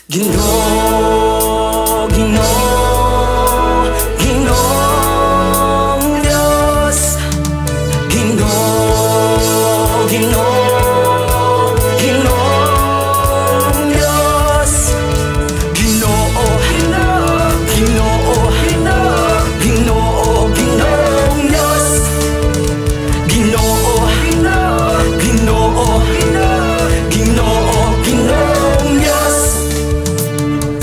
Ginoo, Ginoo, Ginoong Diyos. Ginoo, Ginoo, Ginoong Diyos. Ginoo, Ginoo, Ginoo, Ginoo, Ginoong Diyos. Ginoo, Ginoo, Ginoo, Ginoo, Ginoong Diyos.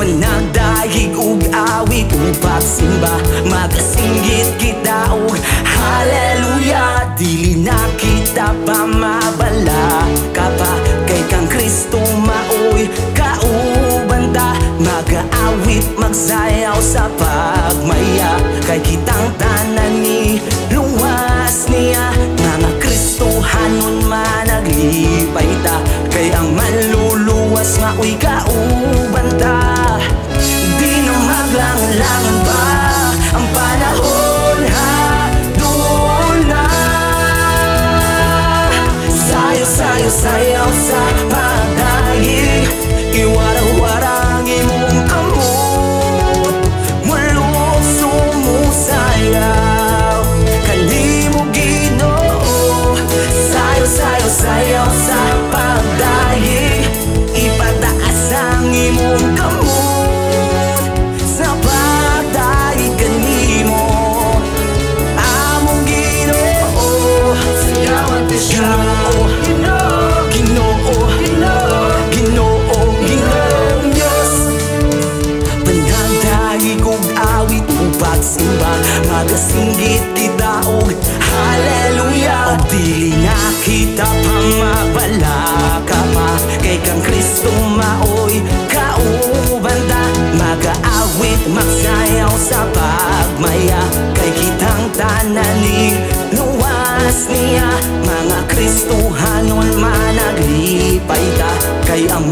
Panagdaig ug awit ug pagsimba, magasinggit kita ug hallelujah. Dili na kita pa mabala, kapa kay kang Kristo maoy kauban ta. Mag-aawit, magsayaw sa pagmaya, kay kitang tanan ni luwas niya. Mga Kristohanon managlipay ta, kay ang manluluwas maoy kauban ta. Di na maglangan pa ang panahon, ha? Doon na sayo, sayaw sa pagdaig. Iwara-wara ang imong kamot, mulog sumusayaw kanimo Ginoo. Sayo, sayaw sa pagdaig. Ipataas ang imong kamot sa pagdaig kanimo among Ginoo. Sayawan ti siya. Ginoo, Ginoo, Ginoo, Ginoong Diyos. Panagdaig ug awit ug pagsimba, magasinggit kita og hallelujah. Og dili na kita pa mabala, kapa kay kang Kristo maoy kauban ta. Mag-aawit, magsayaw sa pagmaya, kay kitang tanan ni luwas niya. Mga Kristohanon managlipay ta, kay ang